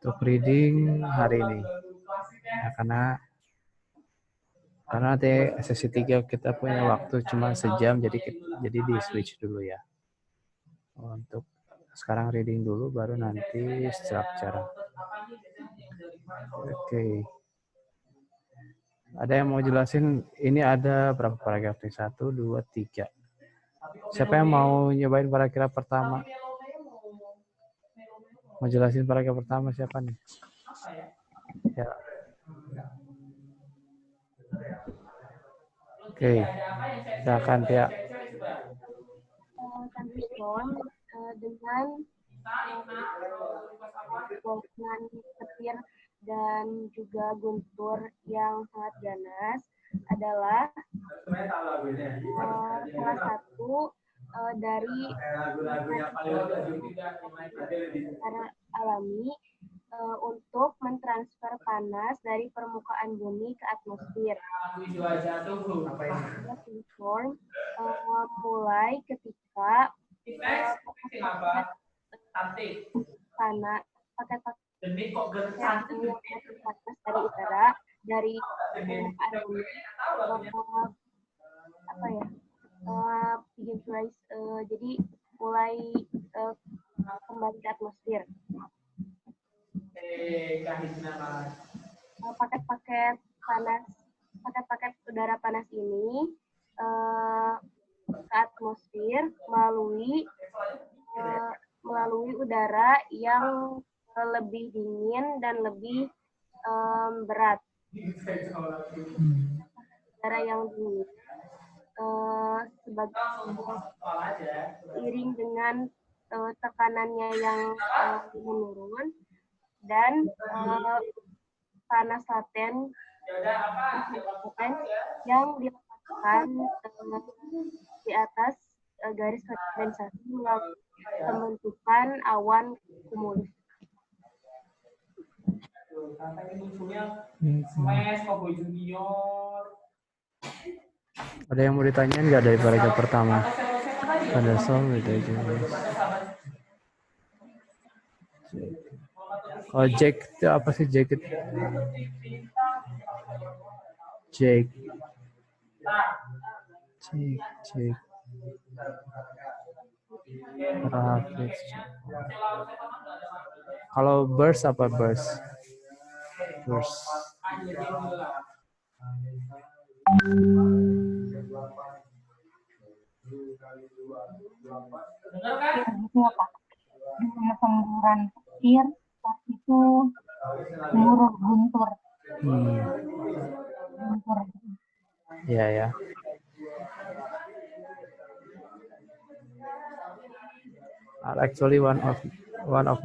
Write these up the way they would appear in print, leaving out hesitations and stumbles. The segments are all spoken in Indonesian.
untuk reading hari ini. Ya, karena nanti sesi 3 kita punya waktu cuma sejam, jadi di switch dulu ya. Untuk sekarang reading dulu, baru nanti structure. Oke. Ada yang mau jelasin? Ini ada berapa paragraf nih? 1, 2, 3. Siapa yang mau nyobain paragraf pertama? Mau jelasin paragraf pertama siapa nih? Ya. Oke. Silakan Tia. dengan petir dan juga guntur yang sangat ganas adalah salah satu dari secara alami untuk mentransfer panas dari permukaan bumi ke atmosfer. Form mulai ketika panas dari udara dari permukaan bumi begin to rise, jadi mulai kembali ke atmosfer. Paket-paket udara panas ini ke atmosfer melalui udara yang lebih dingin dan lebih berat. Udara yang dingin seiring dengan tekanannya yang menurun dan panas laten yang dilepaskan di atas garis kondensasi melalui pembentukan awan cumulus. Ada yang mau ditanyain nggak dari paragraf pertama? Pada soal itu aja. Oh, Jake itu apa sih Jake? Jake. Kalau burst apa burst? Burst. Semburan petir, itu gemuruh guntur. Ya ya. Are actually one of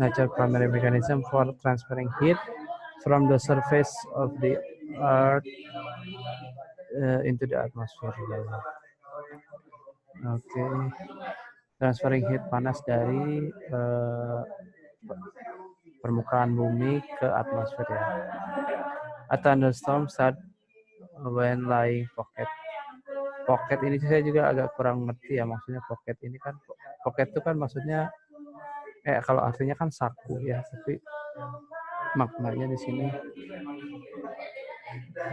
nature's primary mechanism for transferring heat from the surface of the earth into the atmosphere. Oke. Transferring heat panas dari permukaan bumi ke atmosfer ya. A thunderstorm start when lying pocket. Pocket ini saya juga agak kurang ngerti ya, maksudnya pocket ini kan, pocket itu kan maksudnya kalau artinya kan saku ya, tapi maknanya di sini.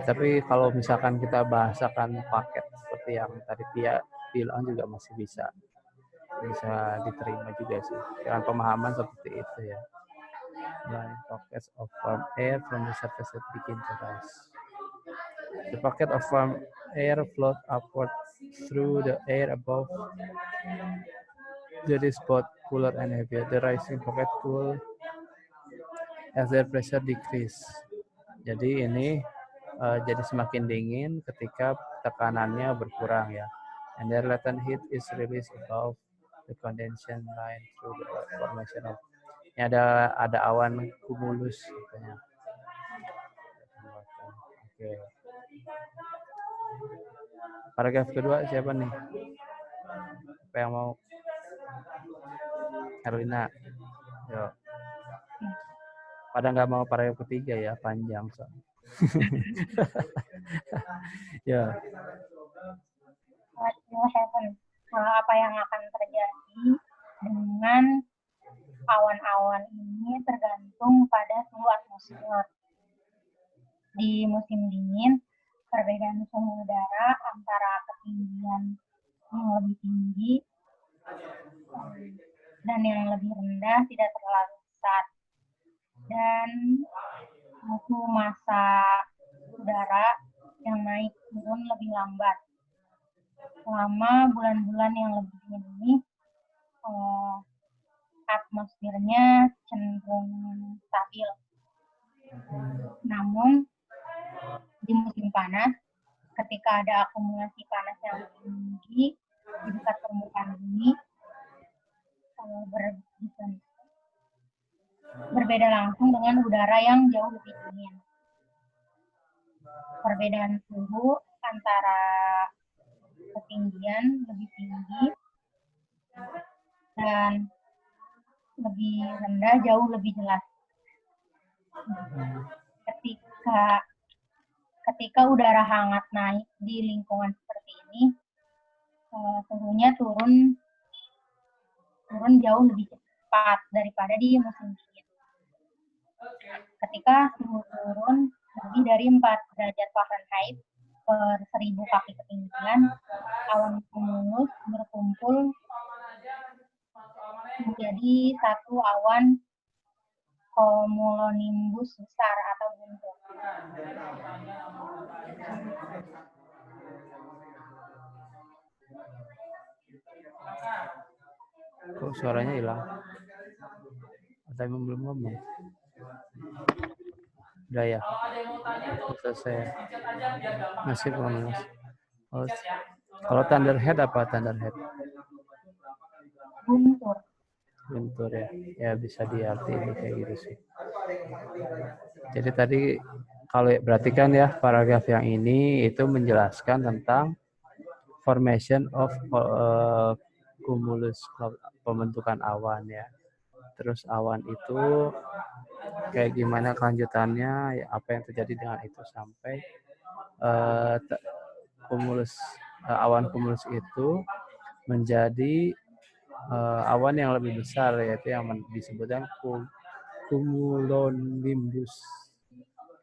Tapi kalau misalkan kita bahasakan paket seperti yang tadi Pia bilang juga masih bisa diterima juga sih, dengan pemahaman seperti itu ya. Line pockets of warm air from the surface that begin to rise. The pocket of warm air float upward through the air above. That is both cooler and heavier. The rising pocket cool as their pressure decrease. Jadi ini jadi semakin dingin ketika tekanannya berkurang ya. And their latent heat is released above the condensation line through the formation of. Ini ada awan cumulus katanya. Oke. Paragraf kedua siapa nih? Apa yang mau? Erlina. Yo. Pada nggak mau paragraf ketiga ya, panjang so. Ya. Apa yang akan terjadi dengan awan-awan ini ini tergantung pada suhu atmosfer. Di musim dingin, perbedaan suhu udara antara ketinggian yang lebih tinggi dan yang lebih rendah tidak terlalu besar. Dan suhu massa udara yang naik turun lebih lambat. Selama bulan-bulan yang lebih dingin ini, atmosfernya cenderung stabil. Namun, di musim panas, ketika ada akumulasi panas yang tinggi di dekat permukaan bumi, berbeda langsung dengan udara yang jauh lebih dingin. Perbedaan suhu antara ketinggian lebih tinggi dan lebih rendah jauh lebih jelas. Ketika udara hangat naik di lingkungan seperti ini, suhunya turun jauh lebih cepat daripada di musim dingin. Ketika suhu turun lebih dari 4 derajat Fahrenheit per 1000 kaki ketinggian, awan cumulus berkumpul menjadi satu awan cumulonimbus besar atau guntur. Kok suaranya hilang? Atau emang belum ngomong? Udah ya? Selesai. Masih belum, Mas. Oh, kalau thunderhead apa thunderhead? Guntur. Guntur ya. Ya bisa diartiin kayak gitu sih. Jadi tadi kalau berarti kan ya paragraf yang ini itu menjelaskan tentang formation of cumulus cloud, pembentukan awan ya. Terus awan itu kayak gimana kelanjutannya, ya, apa yang terjadi dengan itu sampai awan cumulus itu menjadi awan yang lebih besar, yaitu yang disebutkan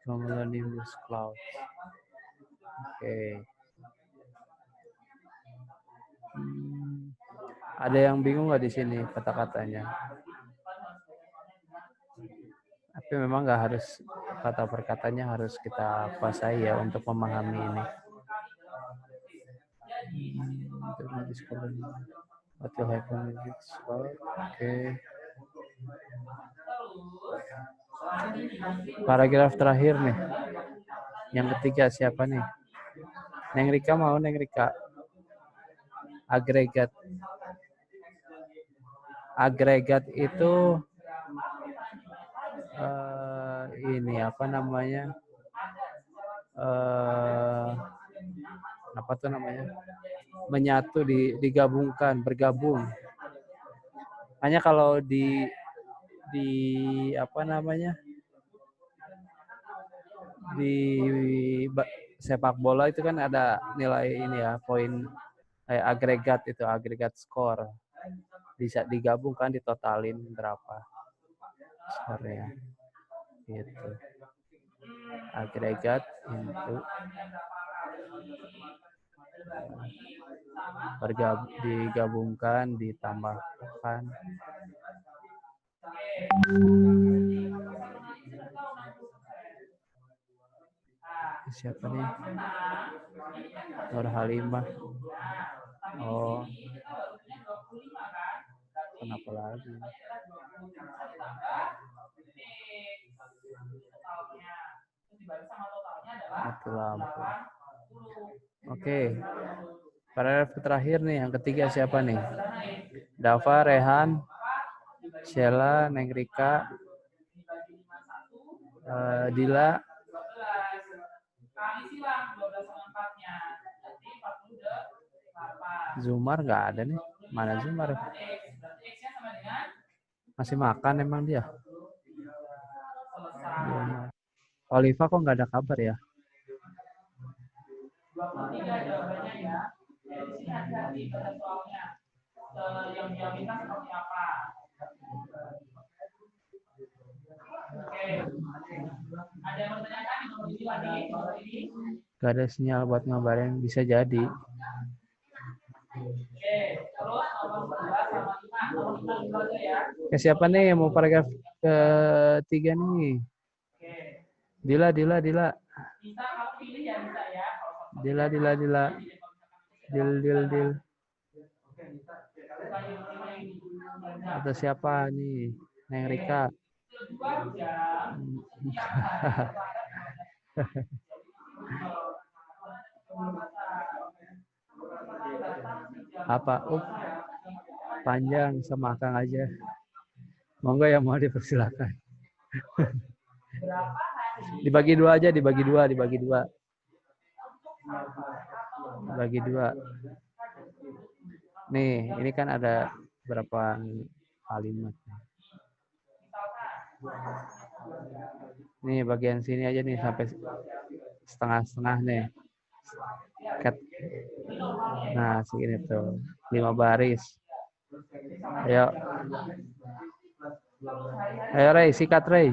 cumulonimbus cloud. Oke. Ada yang bingung nggak di sini kata-katanya? Tapi memang nggak harus kata per katanya harus kita kuasai ya untuk memahami ini. What will happen with this cloud? Oke. Paragraf terakhir nih. Yang ketiga siapa nih? Neng Rika mau, Neng Rika. Agregat. Agregat itu ini apa namanya? Apa tuh namanya? Menyatu, digabungkan, bergabung. Hanya kalau di apa namanya? Di sepak bola itu kan ada nilai ini ya, poin kayak agregat skor. Bisa digabungkan, ditotalin berapa skornya. Gitu. Agregat itu digabungkan, ditambahkan. Siapa nih? Nur Halimah. Oh. Kenapa lagi? Mati lampu. Oke. Paragraf terakhir nih, yang ketiga siapa nih? Dava, Rehan, Sheila, Neng Rika, Dila, Zumar nggak ada nih. Mana Zumar? Masih makan emang dia? Oliva kok nggak ada kabar ya? Gak ada sinyal buat ngabarin, bisa jadi. Ke siapa nih yang mau paragraf ketiga nih? Dila. Dil. Atau siapa nih? Neng Rika. Apa? Panjang sama Akang aja. Monggo yang mau dipersilakan. Dibagi dua aja, dibagi dua. Nih, ini kan ada berapa kalimat. Nih, bagian sini aja nih sampai setengah-setengah nih. Nah, segini tuh. 5 baris. Ayo. Ayo, Rey, sikat, Rey.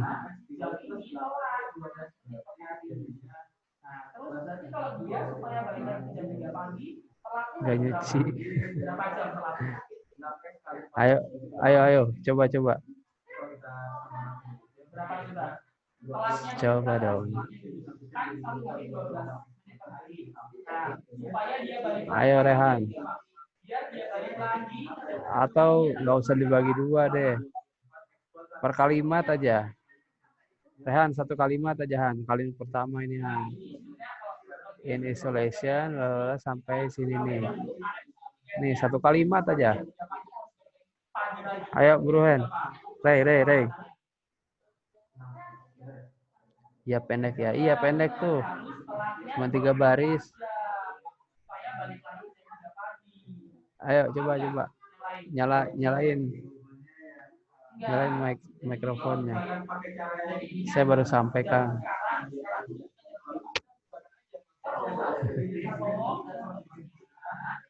Gak nyuci. Ayo. Coba. Coba dong. Ayo, Rehan. Atau nggak usah dibagi dua deh. Per kalimat aja. Rehan, satu kalimat aja, Han. Kalimat pertama ini, Han. In isolation, sampai sini nih. Nih, satu kalimat aja. Ayo, Bruhen. Rey. Iya, pendek ya. Iya, pendek tuh. Cuma 3 baris. Ayo, coba. Nyalain mikrofonnya. Saya baru sampaikan.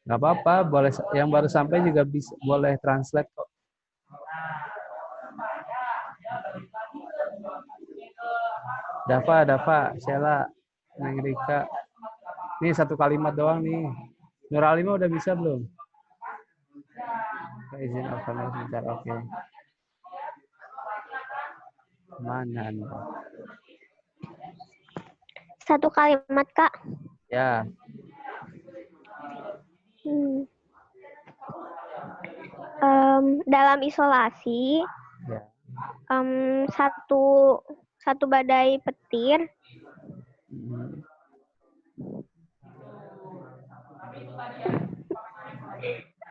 Nggak apa-apa, boleh yang baru sampai juga bisa, boleh translate kok. Dava, Sheila, Neng Rika. Nih satu kalimat doang nih. Nuralima udah bisa belum? Izin open sebentar, oke. Mana nih? Satu kalimat, Kak. Ya. Dalam isolasi, Ya. satu badai petir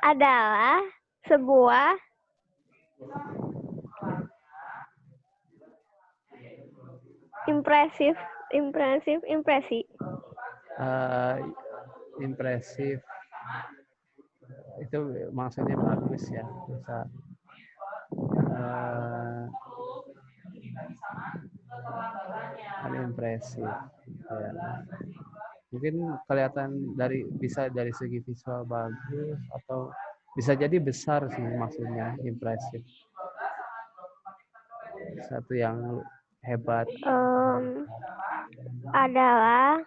adalah sebuah impresi. Impresif. Itu maksudnya bagus ya. Bisa impresif. Ya. Mungkin kelihatan bisa dari segi visual bagus atau bisa jadi besar sih maksudnya impresif. Satu yang hebat. Adalah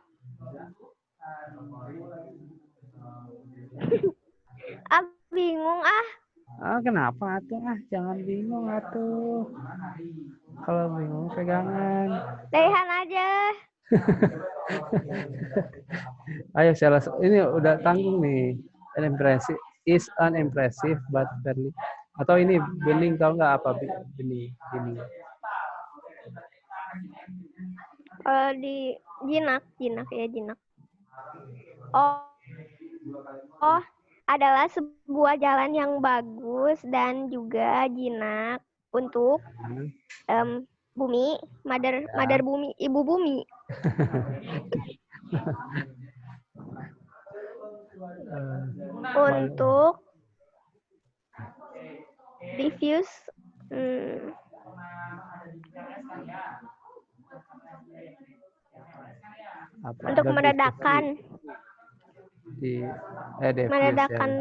bingung ah. Kenapa atuh? Jangan bingung atuh. Kalau bingung pegangan. Rehan aja. Ayo ini udah tanggung nih. Impressive is unimpressive but fairly. Atau ini bening, tahu nggak apa bening? Di jinak. Oh, adalah sebuah jalan yang bagus dan juga jinak untuk bumi, mother bumi, ibu bumi. Untuk diffuse untuk meredakan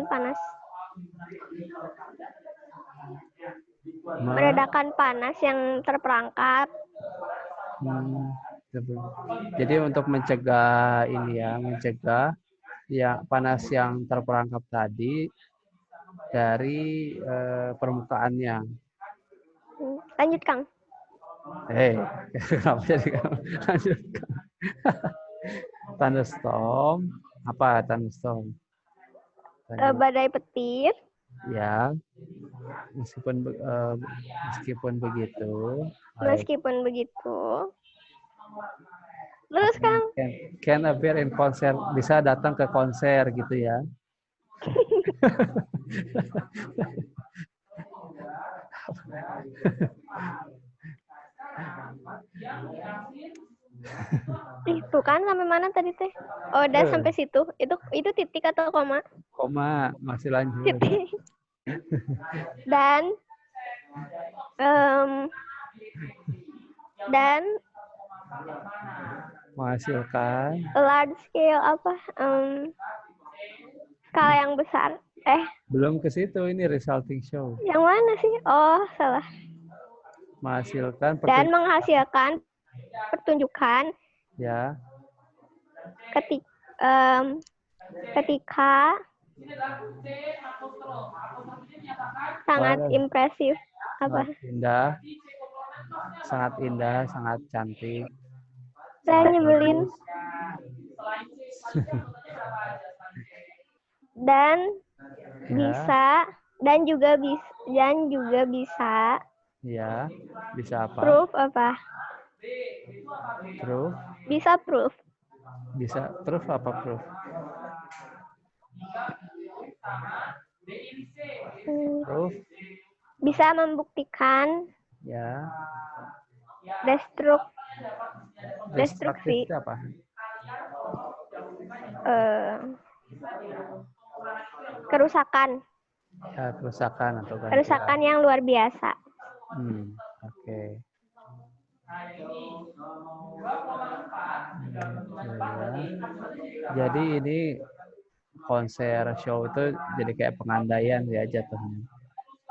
panas. Meredakan panas yang terperangkap. Jadi untuk mencegah ini ya, mencegah ya panas yang terperangkap tadi dari permukaannya. Lanjut, Kang. Kenapa jadi kamu lanjutkan? Thunderstorm, apa thunderstorm? Badai petir. Ya, meskipun begitu, Meskipun begitu. Terus, Kang. Can appear in concert, bisa datang ke konser gitu ya. Itu kan sampai mana tadi teh? Oh, udah sampai situ. Itu titik atau koma? Koma, masih lanjut. Titik. Dan menghasilkan large scale apa? Skala yang besar. Belum ke situ, ini resulting show. Yang mana sih? Oh, salah. Menghasilkan Dan menghasilkan pertunjukan. Ya. Ketika sangat impresif. Apa? Sangat indah, sangat cantik. Saya nyebelin. Dan bisa dan juga bisa. Ya, bisa apa? Proof apa? Proof. Bisa proof. Bisa proof apa proof? Proof. Bisa membuktikan. Ya. Destruksi. Apa? Kerusakan. Ya, kerusakan atau gantian. Kerusakan yang luar biasa. Oke. Jadi ini konser show itu jadi kayak pengandaian ya jatuhnya.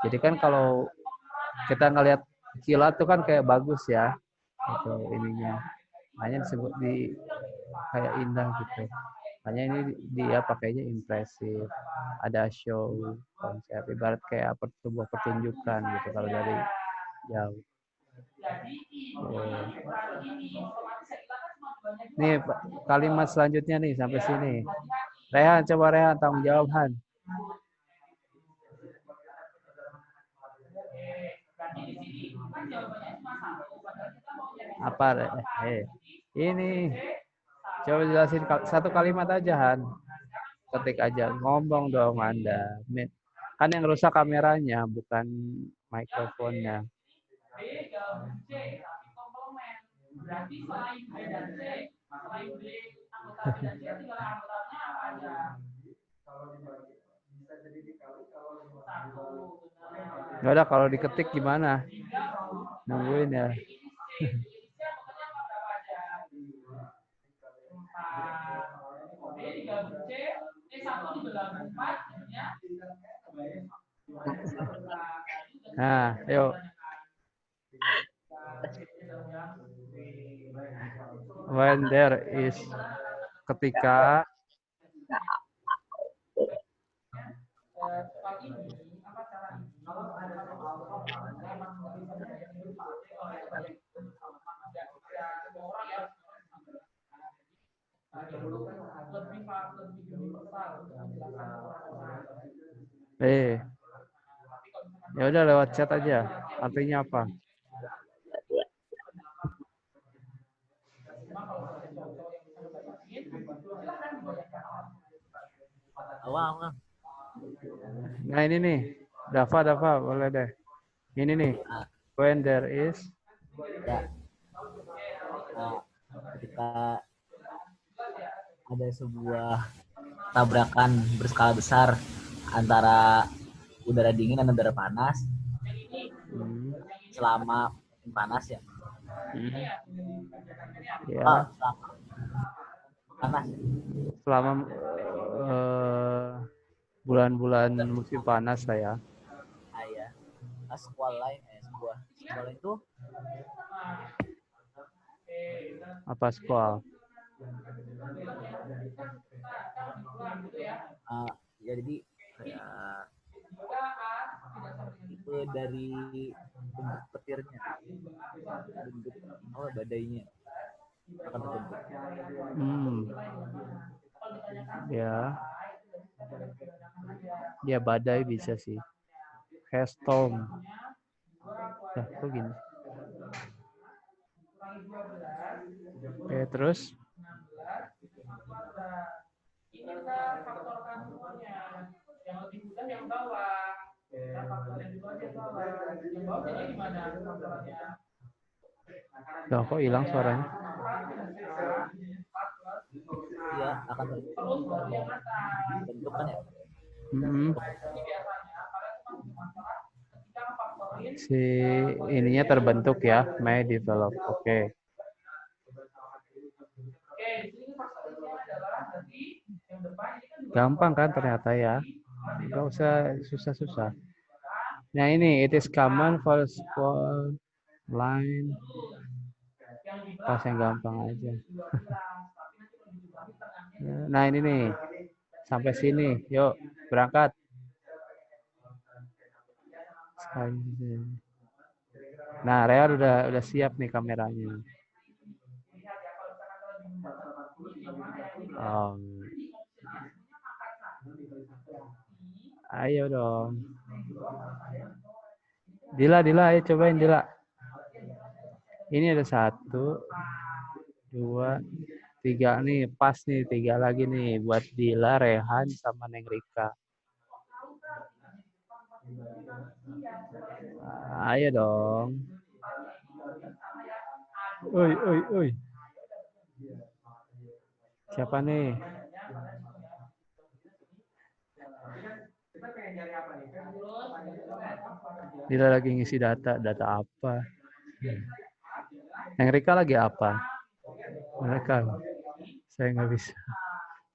Jadi kan kalau kita ngelihat kilat tuh kan kayak bagus ya, itu ininya. Makanya disebut kayak indah gitu. Makanya ini dia pakainya impresif. Ada show konser, ibarat kayak sebuah pertunjukan gitu kalau dari jauh. Nih kalimat selanjutnya nih sampai sini. Rehan, coba Rehan tanggung jawab Han. Apa? Ini coba jelasin satu kalimat aja Han. Ketik aja, ngomong dong Anda. Kan yang rusak kameranya bukan mikrofonnya. Nggak ada, kalau diketik gimana? Nungguin ya. Nah, yuk. When there is, ketika ya udah lewat chat aja. Artinya apa? Nah ini nih, Dava boleh deh. Ini nih, when there is. Ya. Ketika ada sebuah tabrakan berskala besar antara udara dingin dan udara panas selama panas ya. Ya. Panas. Selama bulan-bulan musim panas saya. Ya. Squall line itu Apa squall? Ya jadi kayak itu dari bentuk petirnya, bentuk badainya akan terbentuk. Ya. Ya badai bisa sih. Kayak storm. Nah, kok gini? Oke, terus? Loh, kok hilang suaranya? Iya, akan terbentuk kan ya? Si ininya terbentuk ya, may develop. Oke. Gampang kan ternyata ya. Nggak usah susah-susah. Nah ini, it is common for squall line. Pas yang gampang aja. Nah ini nih, sampai sini. Yuk, berangkat. Nah, Rea udah siap nih kameranya. Ayo dong. Dila, ayo cobain Dila. Ini ada 1, 2, 3 nih, pas nih 3 lagi nih buat Dila, Rehan, sama Neng Rika. Ayo dong. Oi. Siapa nih? Dila lagi ngisi data apa? Neng Rika lagi apa? Mereka, saya nggak bisa.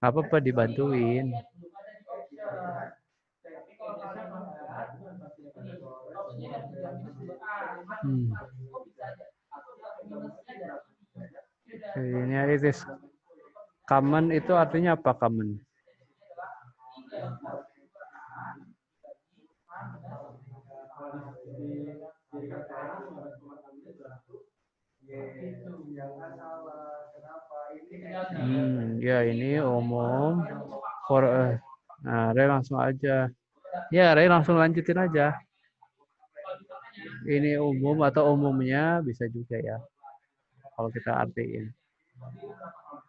Apa dibantuin? Ini itu common itu artinya apa common? Ya ini umum for nah, Ray langsung aja. Ya, Ray langsung lanjutin aja. Ini umum atau umumnya bisa juga ya. Kalau kita artiin.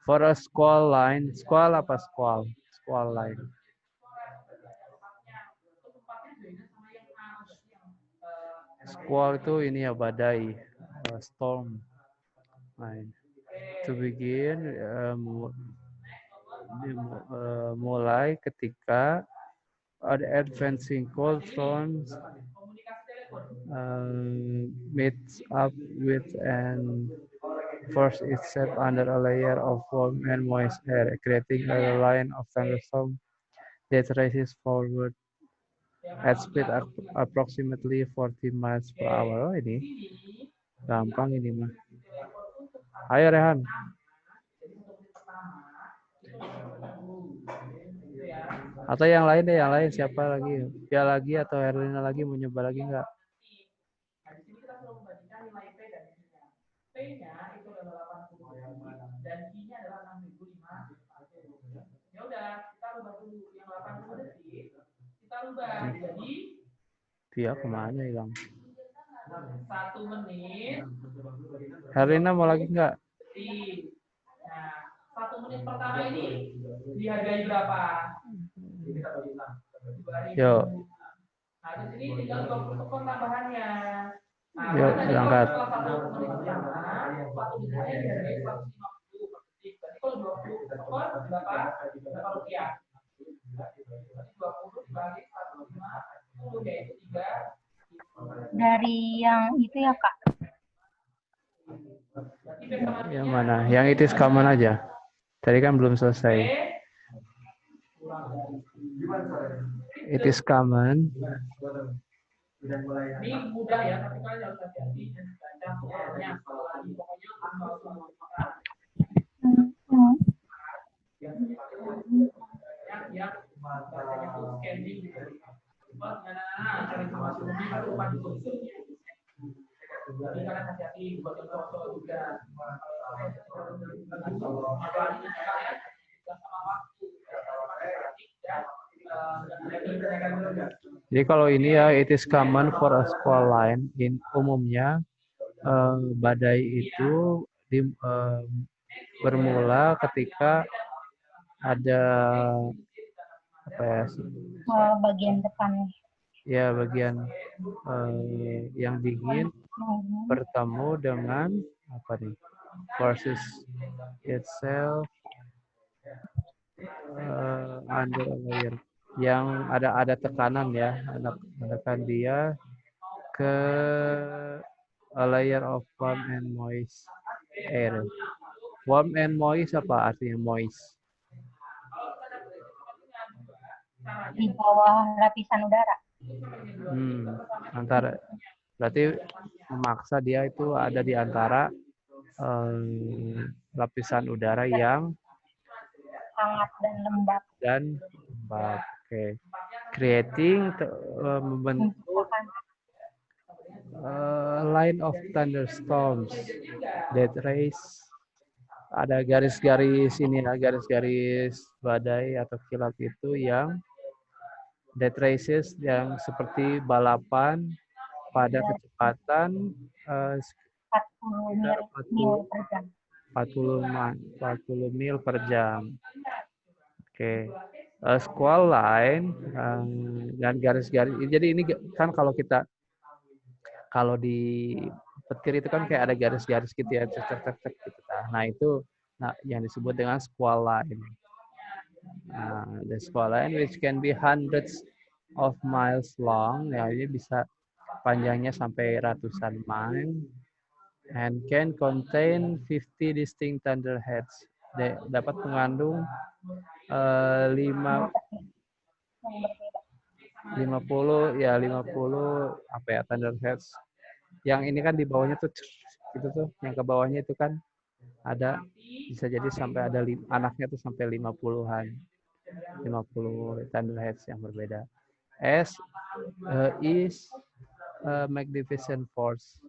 For a squall line, squall apa squall? Squall line. Squall itu ini ya badai, storm line. To begin, mulai ketika ada advancing cold fronts meets up with and force itself under a layer of warm and moist air, creating a line of thunderstorm that races forward at speed approximately 40 miles per hour. Oh, ini gampang ini mah. Ayo Rehan. Atau yang lain deh, yang lain siapa lagi? Pia lagi atau Herlina lagi mau nyoba lagi nggak? P-nya itu adalah 80 dan I-nya adalah 6.005. Ya udah, kita rubah dulu yang 80 detik. Kita rubah jadi Pia kemana hilang? 1 menit. Herlina mau lagi nggak? Nah, 1 menit pertama ini dihargai berapa? Yuk. Nah, di sini tinggal 20 sekon tambahannya. Nah, yuk, berangkat. Kalau 1 menit pertama, 1 menitnya dihargai 150 per detik. Berarti kalau 20 sekon berapa rupiah? Berarti 20 dibagi 150 yaitu 3. Dari yang itu ya, Kak. Yang mana? Yang itu common aja. Tadi kan belum selesai. It is common. Ini mudah ya, tapi kalian harus hati-hati dan baca soalnya. Pokoknya Jadi kalau ini ya, it is common for a squall line. Umumnya badai itu bermula ketika ada apa ya? Bagian depan. Ya, bagian yang dingin bertemu dengan apa nih? Forces itself under a layer yang ada tekanan ya, menekan dia ke a layer of warm and moist air. Warm and moist apa artinya moist? Di bawah lapisan udara. Antara berarti memaksa dia itu ada di antara lapisan udara yang Hangat dan lembab. Oke. Creating membentuk line of thunderstorms that raise, ada garis-garis ini ya, garis-garis badai atau kilat itu yang that raises yang seperti balapan pada kecepatan 40 mil per jam. 40 mil per jam. Oke. Squall line dan garis-garis. Jadi ini kan kalau di petir itu kan kayak ada garis-garis gitu ya, cek gitu. Nah, itu yang disebut dengan squall line. The squall line which can be hundreds of miles long, ya ini bisa panjangnya sampai ratusan mile and can contain 50 distinct thunderheads. Dapat mengandung 50 apa ya, thunderheads. Yang ini kan di bawahnya tuh gitu tuh, yang ke bawahnya itu kan ada, bisa jadi sampai ada anaknya tuh sampai 50-an. 50 thunderheads yang berbeda. S is magnificent force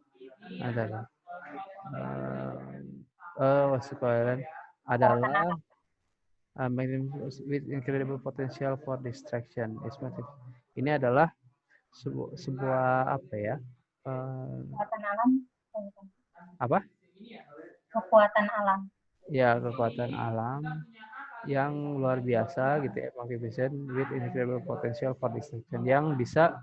adalah with incredible potential for distraction. Ini adalah sebuah apa ya? Kekuatan alam. Apa? Kekuatan alam. Ya, kekuatan alam yang luar biasa gitu ya, magnificent with incredible potential for distraction, yang bisa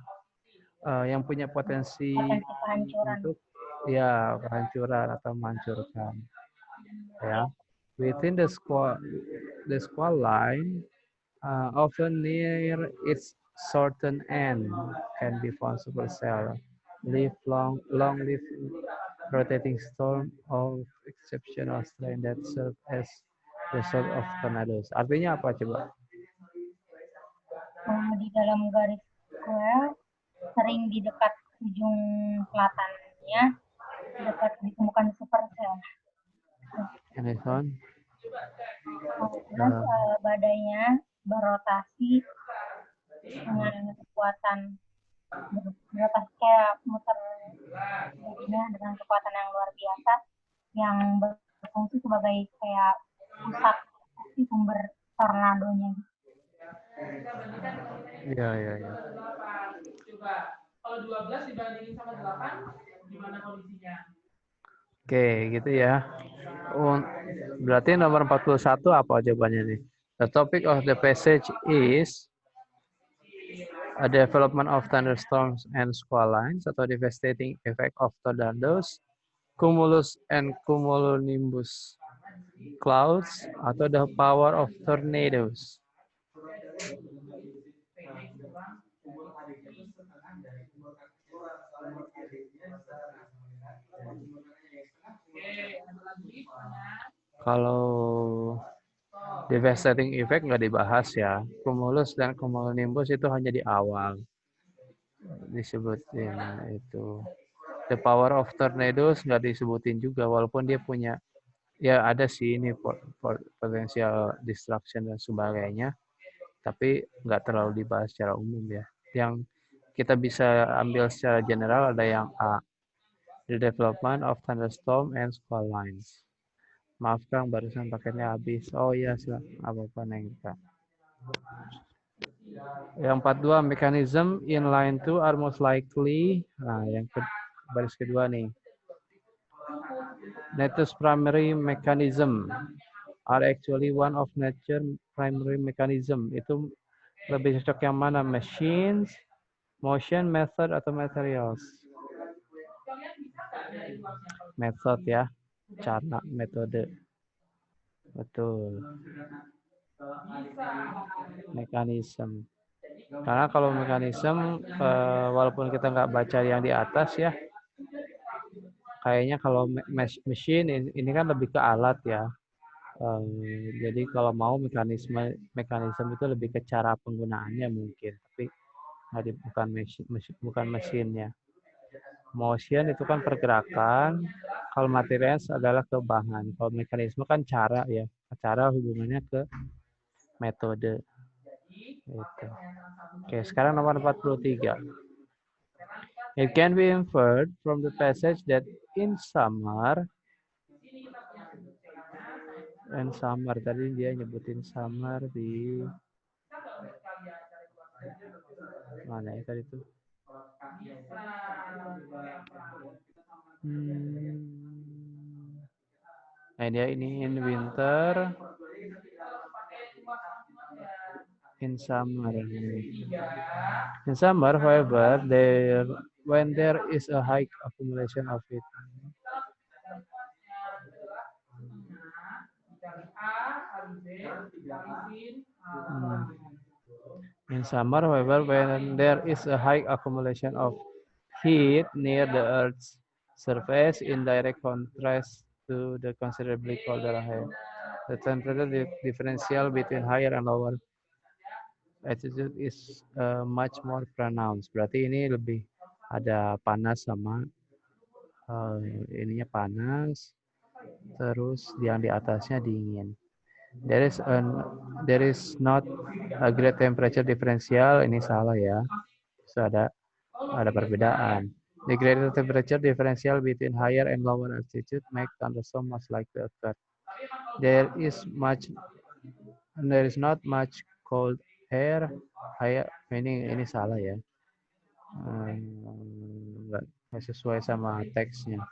yang punya potensi untuk ya kehancuran atau menghancurkan ya. Within the squall line, often near its certain end, can be found supercell, long-lived rotating storm of exceptional strength that serve as result of tornadoes. Artinya apa coba? Di dalam garis square, sering di dekat ujung selatannya dapat ditemukan supercell. Badainya berotasi dengan kekuatan berotasi kayak muter dengan kekuatan yang luar biasa, yang berfungsi sebagai kayak pusat sumber tornadonya. Iya. Kalau 12 dibandingin sama 8, gimana kondisinya? Oke, gitu ya. Berarti nomor 41 apa jawabannya nih? The topic of the passage is a development of thunderstorms and squall lines atau devastating effect of tornadoes, cumulus and cumulonimbus clouds atau the power of tornadoes. Kalau devastating effect nggak dibahas ya. Cumulus dan cumulonimbus itu hanya di awal disebutin itu. The power of tornadoes nggak disebutin juga, walaupun dia punya ya ada sih ini potensial destruction dan sebagainya, tapi nggak terlalu dibahas secara umum ya. Yang kita bisa ambil secara general, ada yang A, the development of thunderstorm and squall lines. Maaf Kang, barusan paketnya habis. Oh iya, apa-apa Neng Kak. Yang 42, mechanism in line 2 are most likely. Nah, yang baris kedua nih. Nature's primary mechanism are actually one of nature primary mechanism. Itu lebih cocok yang mana? Machines, motion, method, atau materials? Method ya, cara, metode. Betul. Mekanisme. Karena kalau mekanisme, walaupun kita nggak baca yang di atas ya, kayaknya kalau mesin ini kan lebih ke alat ya. Jadi kalau mau mekanisme itu lebih ke cara penggunaannya mungkin, tapi bukan mesinnya. Motion itu kan pergerakan, kalau materials adalah ke bahan. Kalau mekanisme kan cara ya, cara hubungannya ke metode. Gitu. Oke, sekarang nomor 43. It can be inferred from the passage that in summer tadi dia nyebutin summer di mana ya tadi itu? Nah dia ini in winter, in summer. In summer, however, when there is a high accumulation of it. In summer, however, when there is a high accumulation of heat near the Earth's surface in direct contrast to the considerably colder air, the temperature differential between higher and lower altitude is much more pronounced. Berarti ini lebih ada panas sama ininya panas, terus yang di atasnya dingin. There is not a great temperature differential. Ini salah ya. So ada perbedaan. The greater temperature differential between higher and lower altitude make thunderstorm most likely occur. There is not much cold air. Ini salah ya. Nggak sesuai sama teksnya.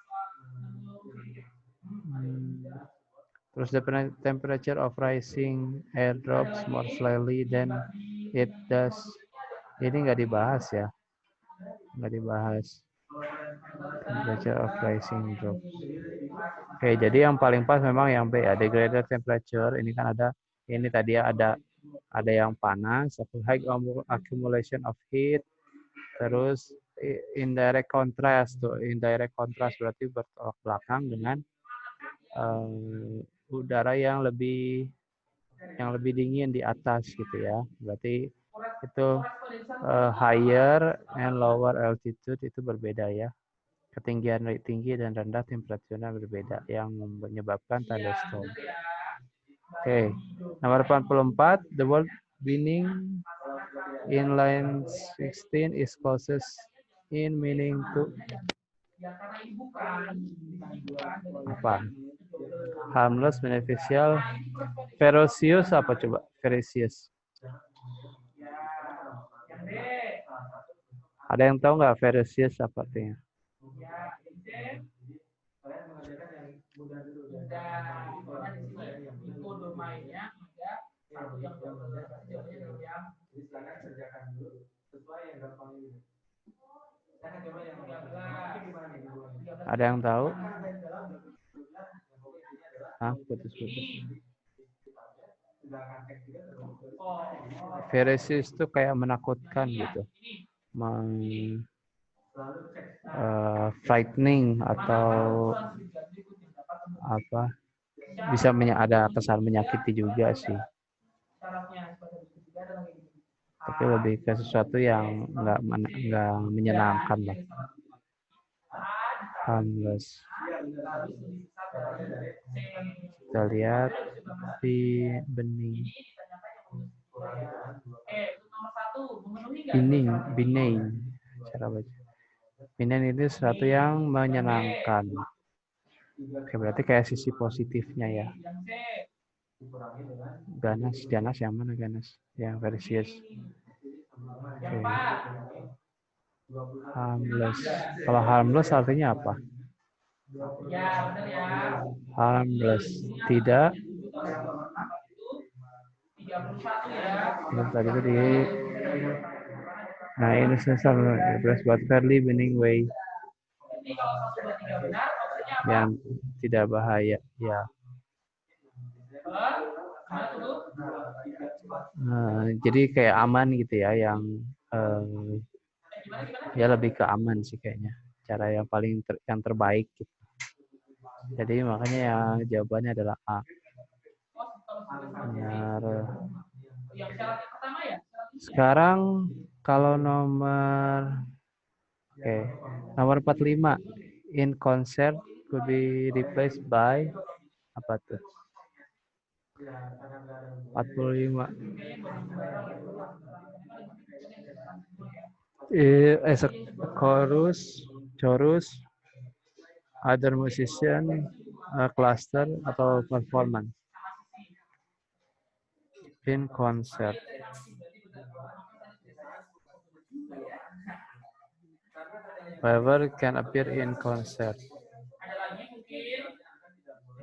Terus the temperature of rising air drops more slowly than it does. Ini nggak dibahas ya. Nggak dibahas. Temperature of rising drops. Oke, jadi yang paling pas memang yang B ya. The greater temperature. Ini kan ini tadi ada yang panas, high accumulation of heat. Terus indirect contrast tuh. Indirect contrast berarti bertolak belakang dengan udara yang lebih dingin di atas gitu ya. Berarti itu higher and lower altitude itu berbeda ya. Ketinggian tinggi dan rendah temperaturnya berbeda yang menyebabkan thunderstorm. Oke, nomor 84, the word winning in line 16 is closest in meaning to apa? Harmless, beneficial, ferocious apa coba? Ferocious. Ada yang tahu nggak ferocious apa artinya? Ada yang tahu? Putus-putus. Ferocious itu kayak menakutkan gitu. Frightening atau apa? Bisa ada kesan menyakiti juga sih. Tapi lebih ke sesuatu yang nggak menyenangkan lah. Harmless. Kita lihat di bening. Benign. cara baca. Minion itu sesuatu yang menyenangkan. Oke, berarti kayak sisi positifnya ya. Ganas yang mana ganas? Yang versius. Oke. Harmless. Kalau harmless artinya apa? Harmless. Tidak. Tadi itu di. Nah ini susah. Terus buat fairly winning way. Yang tidak bahaya. Ya. Jadi kayak aman gitu ya, yang ya lebih ke aman sih kayaknya, cara yang paling yang terbaik gitu. Jadi makanya yang jawabannya adalah A. Benar. Sekarang kalau nomor 45, in concert could be replaced by apa tuh? 45. As a chorus, other musician, cluster atau performance. In concert. Whoever can appear in concert.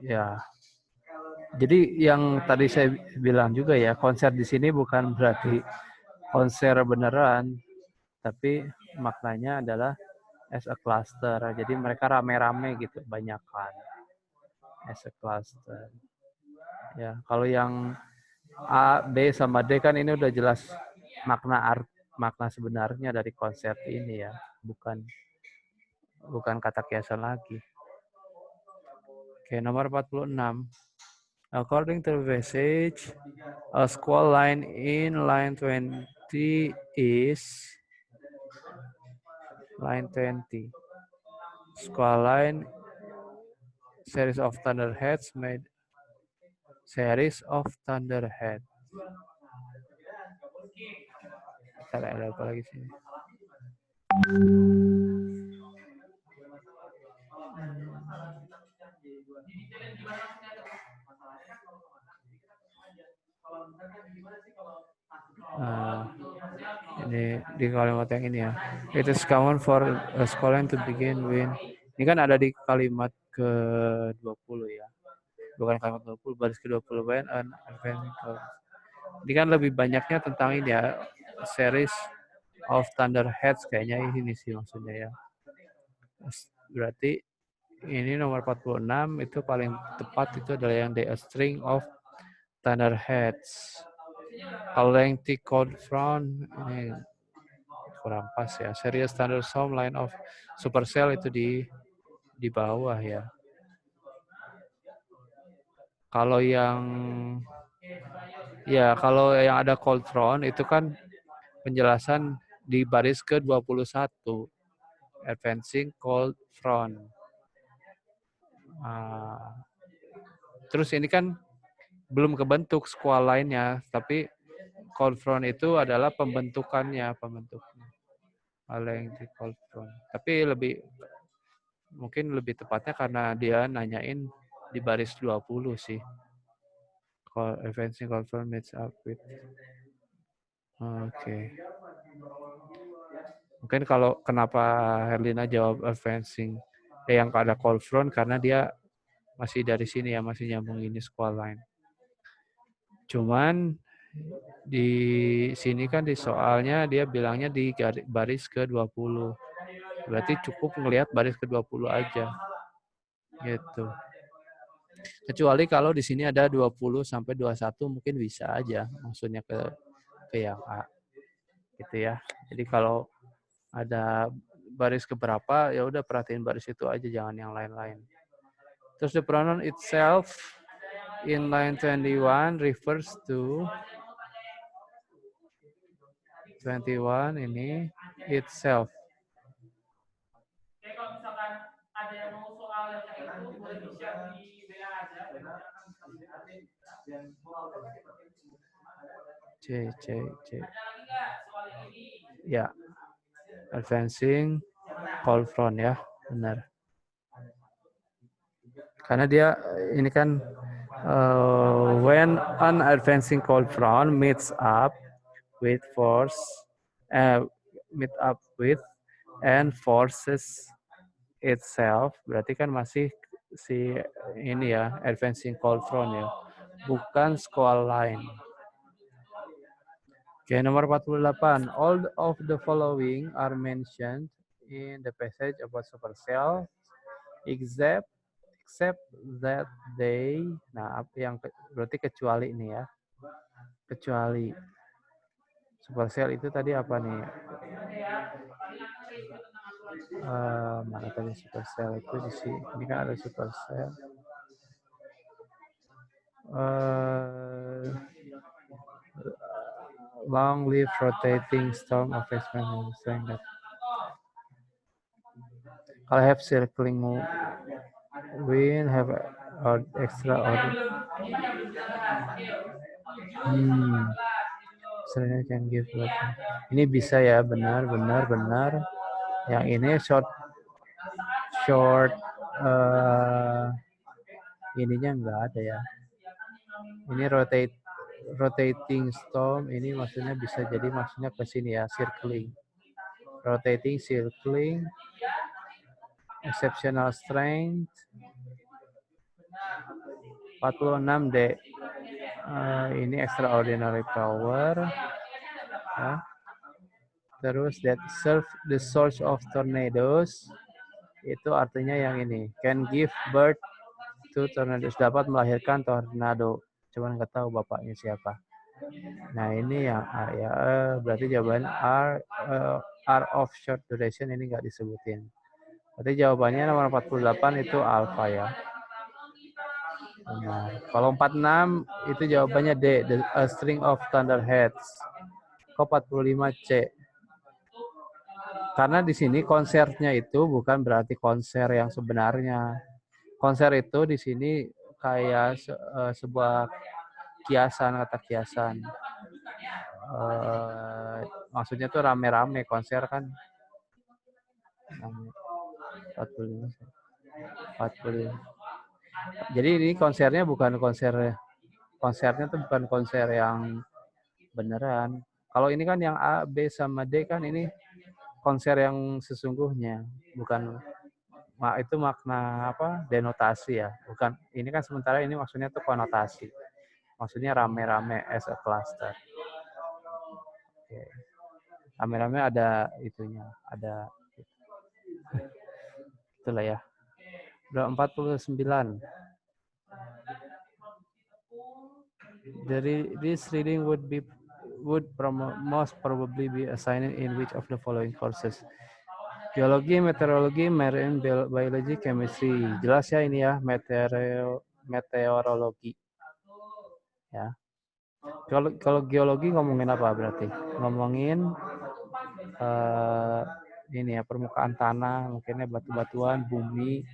Ya. Jadi yang tadi saya bilang juga ya, konser di sini bukan berarti konser beneran, tapi maknanya adalah as a cluster. Jadi mereka rame-rame gitu, banyakan. As a cluster. Ya, kalau yang A, B sama D kan ini udah jelas makna sebenarnya dari konser ini ya, bukan kata kiasan lagi. Oke, nomor 46. According to the passage, a squall line in line 20 is line 20. Squall line series of thunderheads made series of thunderhead. Kita lihat apa lagi sini. Ini di kalimat yang ini ya. It is common for a squall line to begin with. Ini kan ada di kalimat ke-20 ya. Bukan kalimat 20, baris ke-20 when an event. Ini kan lebih banyaknya tentang ini ya, series of thunderheads kayaknya ini sih maksudnya ya. Berarti ini nomor 46 itu paling tepat, itu adalah yang a string of thunderheads. A lengthy cold front, ini kurang pas ya. Series thunderstorm line of supercell itu di bawah ya. Kalau yang ada cold front itu kan penjelasan di baris ke-21. Advancing cold front. Terus ini kan belum kebentuk squall line-nya, tapi cold front itu adalah pembentuknya. Lengthy cold front. Tapi mungkin lebih tepatnya karena dia nanyain di baris 20 sih. Advancing cold front meets up with. Oke. Mungkin kalau kenapa Herlina jawab advancing yang ada cold front karena dia masih dari sini ya, masih nyambung ini squall line. Cuman di sini kan di soalnya dia bilangnya di baris ke-20. Berarti cukup ngelihat baris ke-20 aja. Gitu. Kecuali kalau di sini ada 20 sampai 21 mungkin bisa aja maksudnya ke yang A. Gitu ya. Jadi kalau ada baris keberapa ya udah perhatiin baris itu aja, jangan yang lain-lain. Terus the pronoun itself in line 21 refers to 21 ini itself. Oke, kalau misalkan ada yang mau soal yang kayak itu boleh di-share di WA aja. C. Ada lagi nggak soal yang ini? Ya. advancing cold front ya, benar. Karena dia ini kan when an advancing cold front meets up with and forces itself, berarti kan masih si ini ya, advancing cold front ya, bukan squall line. Oke, nomor 48. All of the following are mentioned in the passage about supercell except that they, nah yang berarti kecuali ini ya, kecuali supercell itu tadi apa nih? Mana tadi supercell itu di sini? Ini kan ada supercell. Long live rotating storm of expansion saying that I'll have circling wind have extra order. Sebenarnya can give birth. Ini bisa ya, benar. Yang ini short ininya enggak ada ya. Ini rotating storm ini maksudnya bisa jadi maksudnya ke sini ya, circling. Rotating, circling, exceptional strength. 46D. Ini extraordinary power. Ya. Terus that serve the source of tornadoes. Itu artinya yang ini. Can give birth to tornadoes. Dapat melahirkan tornado. Cuman nggak tahu bapaknya siapa. Nah ini yang ya, berarti jawaban are of short duration ini nggak disebutin. Berarti jawabannya nomor 48 itu alpha ya. Benar. Kalau 46 itu jawabannya D, a string of thunderheads. Kok 45C? Karena di sini konsernya itu bukan berarti konser yang sebenarnya. Konser itu di sini kayak sebuah kiasan, kata kiasan. Maksudnya tuh rame-rame, konser kan. 45. Jadi ini konsernya bukan konsernya tuh bukan konser yang beneran. Kalau ini kan yang A, B sama D kan ini konser yang sesungguhnya, bukan itu makna apa? Denotasi ya, bukan. Ini kan sementara ini maksudnya tuh konotasi. Maksudnya rame-rame as a cluster. Oke. Rame-rame ada itunya, ada itulah ya. Udah 49. This reading would most probably be assigned in which of the following courses? Geologi, meteorologi, marine biology, chemistry. Jelas ya ini ya, meteorologi. Ya. Kalau geologi ngomongin apa berarti? Ngomongin ini ya, permukaan tanah, mungkinnya batu-batuan, bumi.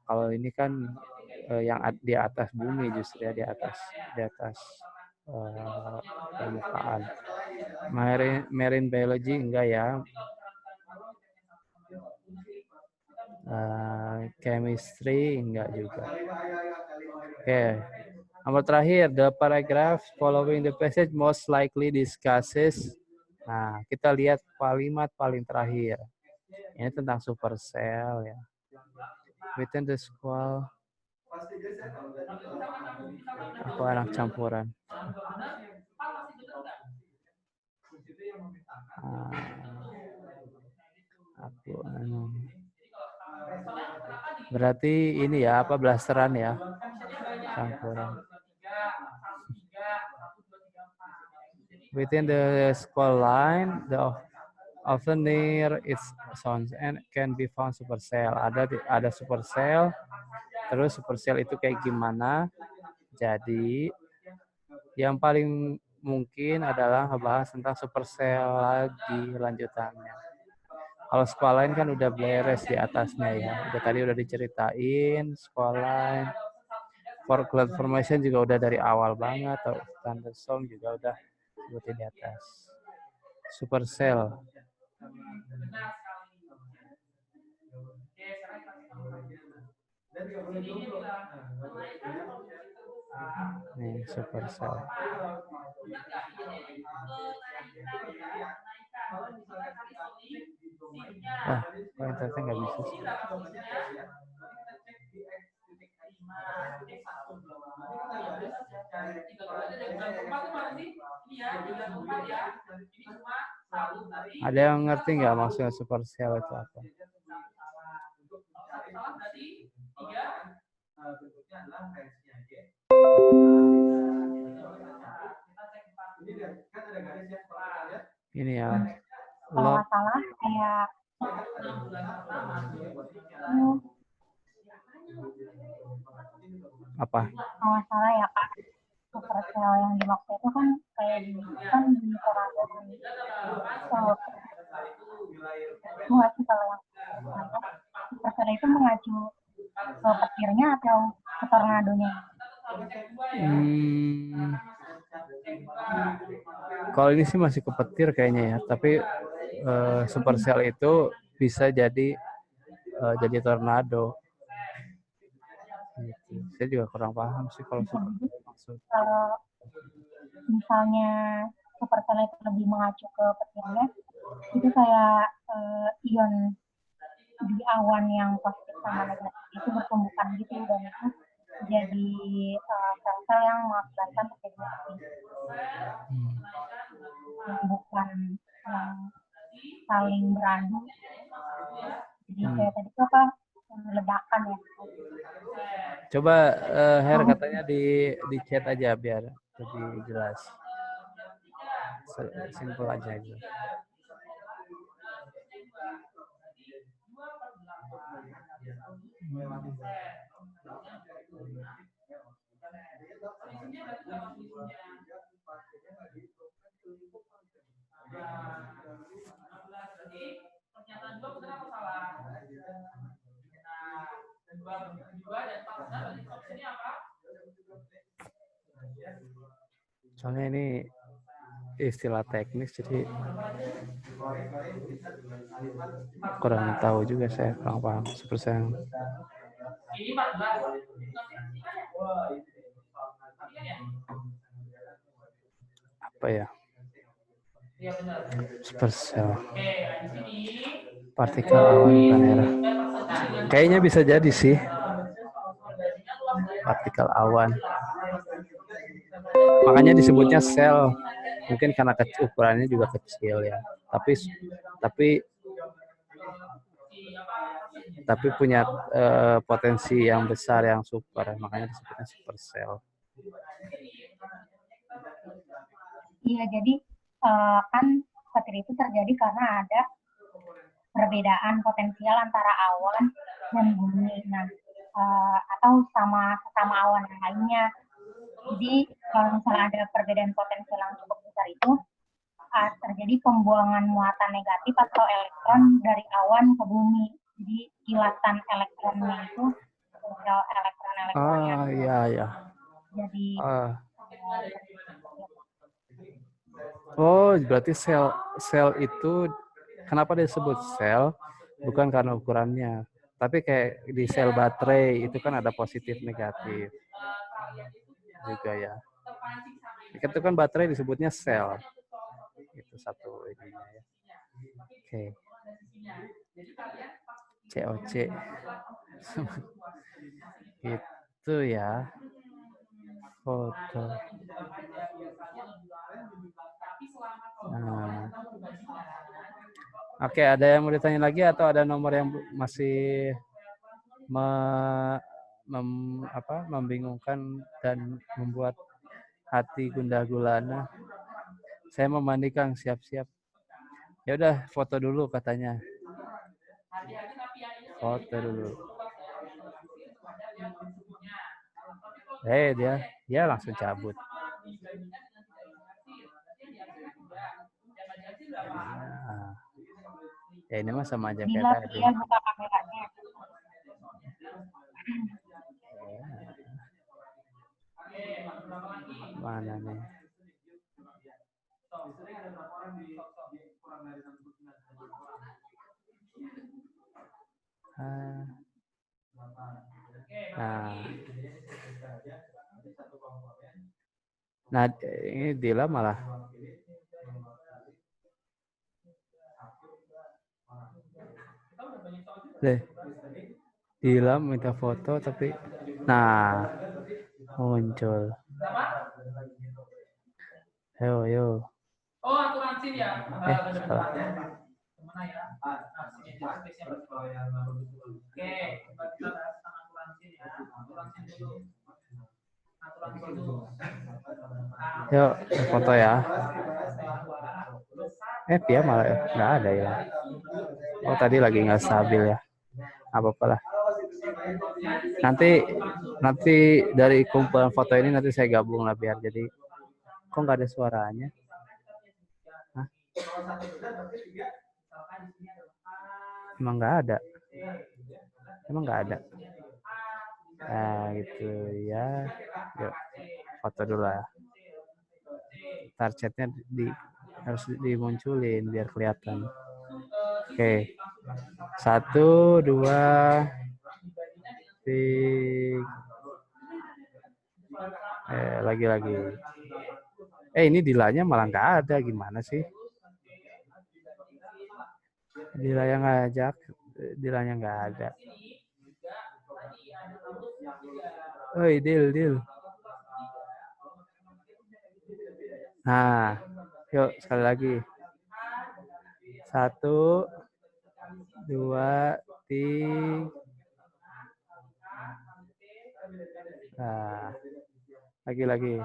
Kalau ini kan yang di atas bumi justru ya, di atas permukaan. Marine biology enggak ya. Chemistry enggak juga. Oke. Nomor terakhir, the paragraph following the passage most likely discusses. Nah, kita lihat kalimat paling terakhir. Ini tentang supercell ya. Within the squall. Aku anak campuran. Berarti ini ya, apa, blasteran ya? Campuran. Within the squall line, the often near its zones and can be found supercell. Ada supercell. Terus supercell itu kayak gimana? Jadi yang paling mungkin adalah ngebahas tentang supercell lagi lanjutannya. Kalau squall line kan udah beres di atasnya ya. Tadi udah diceritain squall line. For cloud formation juga udah dari awal banget. Thunderstorm juga udah sebutin di atas. Supercell. Benar sekali. Oke, sekarang kita tahu. Jadi ini bilang menaikkan produksi terbesar. Nih supercell. Benar nggak? Ini menaikkan SIM-nya. Ah, kok internetnya nggak bisa sih? Ini berapa SIM-nya? Ada yang ngerti nggak maksudnya supercell itu apa? Ini ya. Kalau nggak salah kayak Apa? kalau nggak salah ya Kak, supercell yang dimaksud itu kan kayak di Tornado kan. Nggak sih kalau yang supercell itu mengacu ke petirnya atau ke tornadonya? Kalau ini sih masih ke petir kayaknya ya, tapi supercell itu bisa jadi tornado. Gitu. Saya juga kurang paham sih kalau maksud. Kalau misalnya supercell itu lebih mengacu ke petirnya, itu kayak ion di awan yang positif sama negatif itu bertumbukan gitu, dan itu jadi sel-sel yang mengakibatkan terjadinya petir. Yang bukan yang saling beradu. Jadi kayak tadi itu apa, ledakan ya. Coba Her katanya di chat aja biar lebih jelas. Simple aja gitu. Pernyataan dua benar atau salah? Nah, dua dan empat benar, berarti opsinya apa? Soalnya ini istilah teknis jadi kurang tahu juga, saya kurang paham supercell. Ini 14. Apa ya? Iya benar. Supercell. Oke, di sini Partikel awan bukan era. Kayaknya bisa jadi sih. Partikel awan. Makanya disebutnya sel. Mungkin karena ukurannya juga kecil ya. Tapi punya potensi yang besar, yang super. Makanya disebutnya supercell. Iya, jadi kan petir itu terjadi karena ada perbedaan potensial antara awan dan bumi. Nah, atau sesama awan yang lainnya. Jadi kalau misalnya ada perbedaan potensial yang cukup besar itu, terjadi pembuangan muatan negatif atau elektron dari awan ke bumi. Jadi kilatan elektronnya itu elektron-elektronnya. Iya. Jadi berarti sel itu kenapa disebut sel? Bukan karena ukurannya, tapi kayak di sel baterai itu kan ada positif negatif juga ya. Itu kan baterai disebutnya sel. Itu satu ininya ya. Oke. COC. Itu ya. Foto. Nah. Oke, ada yang mau ditanya lagi atau ada nomor yang masih membingungkan dan membuat hati gundah gulana? Saya memandikan, siap-siap. Ya udah, foto dulu katanya. Foto dulu. Dia langsung cabut. Ya ini mah sama aja kayak tadi. Dia buka kameranya. Mana nih? Nah, nah ini Dila malah deh. Dila minta foto tapi nah muncul. Yo. Oh, aturan SIM ya. Salah. Kemana ya? Nah, sini aja space-nya. Oke, kita bahas tentang aturan SIM ya. Aturan SIM dulu. Aturan SIM dulu. Yuk, foto ya. Pia malah nggak ada ya. Oh, tadi lagi nggak stabil ya. Apa-apa lah. Nanti dari kumpulan foto ini nanti saya gabung lah biar jadi. Kok nggak ada suaranya? Hah? Emang nggak ada. Nah gitu ya. Yuk, foto dulu lah. Ntar chatnya harus dimunculin biar kelihatan. Oke. 1, 2, 3. Lagi. Ini Dilanya malah nggak ada, gimana sih? Dila yang ngajak, Dilanya nggak ada. Oi, Dil. Nah, yuk sekali lagi. 1, 2, 3. Nah, lagi.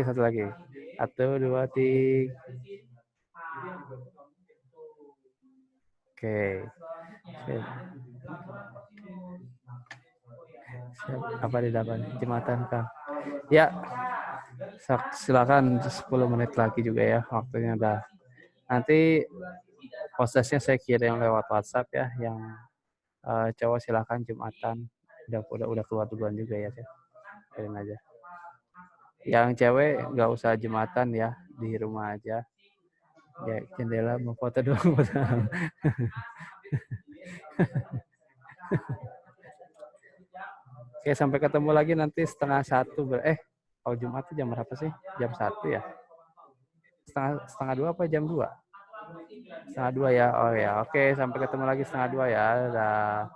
Satu lagi. 1, 2, 3. Oke. Siap. Apa didapat? Jembatan Kang. Ya. Silakan 10 menit lagi juga ya. Waktunya udah. Nanti prosesnya saya kirim lewat WhatsApp ya. Yang cowok silakan Jumatan. Udah keluar duluan juga ya. Kirim aja. Yang cewek nggak usah Jumatan ya, di rumah aja. Ya, jendela mau foto doang. Oke, sampai ketemu lagi nanti 12:30. Kalau Jumat itu jam berapa sih? Jam 1 ya? Setengah 2 apa jam 2? Setengah 2 ya. Oh ya, oke, sampai ketemu lagi setengah 2 ya. Dadah.